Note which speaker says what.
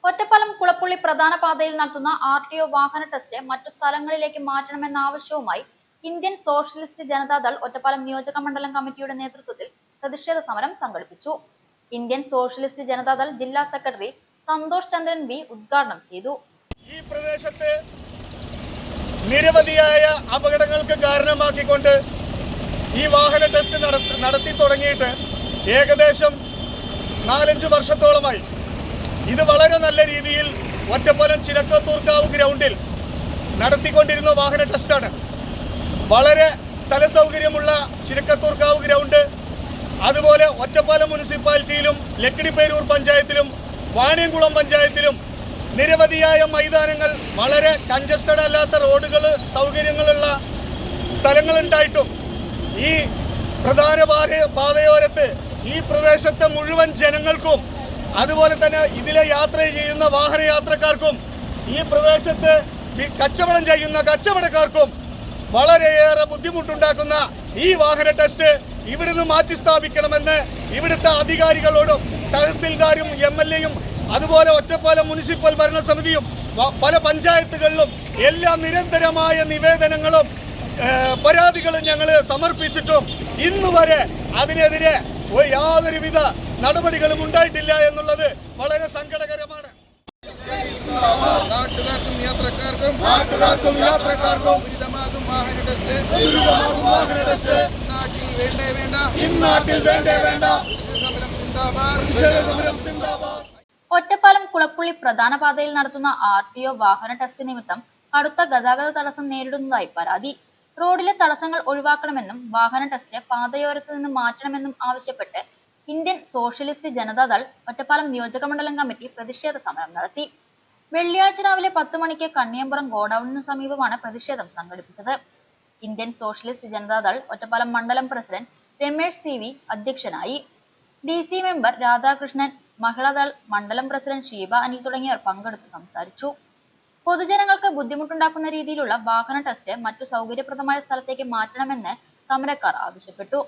Speaker 1: ഒറ്റപ്പാലം കുളപ്പുള്ളി പ്രധാന പാതയിൽ നടത്തുന്ന RTO വാഹന ടെസ്റ്റ് മറ്റു സ്ഥലങ്ങളിലേക്ക് മാറ്റണമെന്ന ആവശ്യവുമായി ഇന്ത്യൻ സോഷ്യലിസ്റ്റ് ജനതാദൾ ഒറ്റപ്പാലം നിയോജക മണ്ഡലം കമ്മിറ്റിയുടെ നേതൃത്വത്തിൽ പ്രതിഷേധ സമരം സംഘടിപ്പിച്ചു. ഇന്ത്യൻ സോഷ്യലിസ്റ്റ് ജനതാദൾ ജില്ലാ സെക്രട്ടറി സന്തോഷ് ചന്ദ്രൻ വി ഉദ്ഘാടനം ചെയ്തു.
Speaker 2: ഈ പ്രദേശത്ത് നിരവധിയായ അപകടങ്ങൾക്ക് കാരണമാക്കിക്കൊണ്ട് ഈ വാഹന ടെസ്റ്റ് നടത്തി തുടങ്ങിയിട്ട് ഏകദേശം 4-5 വർഷത്തോളമായി. ഇത് വളരെ നല്ല രീതിയിൽ ഒറ്റപ്പാലം ചിലക്കത്തൂർക്കാവ് ഗ്രൗണ്ടിൽ നടത്തിക്കൊണ്ടിരുന്ന വാഹന ടെസ്റ്റാണ്. വളരെ സ്ഥല സൗകര്യമുള്ള ചിലക്കത്തൂർക്കാവ് ഗ്രൗണ്ട്, അതുപോലെ ഒറ്റപ്പാലം മുനിസിപ്പാലിറ്റിയിലും ലക്കിടിപ്പേരൂർ പഞ്ചായത്തിലും വാണിയംകുളം പഞ്ചായത്തിലും നിരവധിയായ മൈതാനങ്ങൾ, വളരെ കൺജസ്റ്റഡ് അല്ലാത്ത റോഡുകൾ, സൗകര്യങ്ങളുള്ള സ്ഥലങ്ങളുണ്ടായിട്ടും ഈ പ്രധാന പാതയോരത്ത് ഈ പ്രദേശത്തെ മുഴുവൻ ജനങ്ങൾക്കും, അതുപോലെ തന്നെ ഇതിലെ യാത്ര ചെയ്യുന്ന വാഹനയാത്രക്കാർക്കും, ഈ പ്രദേശത്ത് കച്ചവടം ചെയ്യുന്ന കച്ചവടക്കാർക്കും വളരെയേറെ ബുദ്ധിമുട്ടുണ്ടാക്കുന്ന ഈ വാഹന ടെസ്റ്റ് ഇവിടുന്ന് മാറ്റി സ്ഥാപിക്കണമെന്ന് ഇവിടുത്തെ അധികാരികളോടും തഹസിൽദാരും MLA-യും അതുപോലെ ഒറ്റപ്പാലം മുനിസിപ്പൽ ഭരണസമിതിയും പല പഞ്ചായത്തുകളിലും എല്ലാ നിരന്തരമായ നിവേദനങ്ങളും പരാതികളും ഞങ്ങൾ സമർപ്പിച്ചിട്ടും ഇന്നുവരെ അതിനെതിരെ യാതൊരുവിധ നടപടികളും ഉണ്ടായിട്ടില്ല എന്നുള്ളത് വളരെ സങ്കടകരമാണ്. നാട്ടുകാർക്കും യാത്രക്കാർക്കും ഉചിതമാകും വാഹന ടെസ്റ്റ് നാട്ടിൽ വേണ്ട.
Speaker 1: ഒറ്റപ്പാലം കുളപ്പുള്ളി പ്രധാന പാതയിൽ നടത്തുന്ന RTO വാഹന ടെസ്റ്റ് നിമിത്തം കടുത്ത ഗതാഗത തടസ്സം നേരിടുന്നതായി പരാതി. റോഡിലെ തടസ്സങ്ങൾ ഒഴിവാക്കണമെന്നും വാഹന ടെസ്റ്റ് പാതയോരത്ത് നിന്ന് മാറ്റണമെന്നും ആവശ്യപ്പെട്ട് ഇന്ത്യൻ സോഷ്യലിസ്റ്റ് ജനതാദൾ ഒറ്റപ്പാലം നിയോജക മണ്ഡലം കമ്മിറ്റി പ്രതിഷേധ സമരം നടത്തി. വെള്ളിയാഴ്ച രാവിലെ 10 മണിക്ക് കണ്ണിയമ്പുറം ഗോഡൌണിന് സമീപമാണ് പ്രതിഷേധം സംഘടിപ്പിച്ചത്. ഇന്ത്യൻ സോഷ്യലിസ്റ്റ് ജനതാദൾ ഒറ്റപ്പാലം മണ്ഡലം പ്രസിഡന്റ് രമേഷ് CV അധ്യക്ഷനായി. DC മെമ്പർ രാധാകൃഷ്ണൻ, മഹിളാദൾ മണ്ഡലം പ്രസിഡന്റ് ഷീബ അനിൽ തുടങ്ങിയവർ പങ്കെടുത്ത് സംസാരിച്ചു. പൊതുജനങ്ങൾക്ക് ബുദ്ധിമുട്ടുണ്ടാക്കുന്ന രീതിയിലുള്ള വാഹന ടെസ്റ്റ് മറ്റു സൗകര്യപ്രദമായ സ്ഥലത്തേക്ക് മാറ്റണമെന്ന് സമരക്കാർ ആവശ്യപ്പെട്ടു.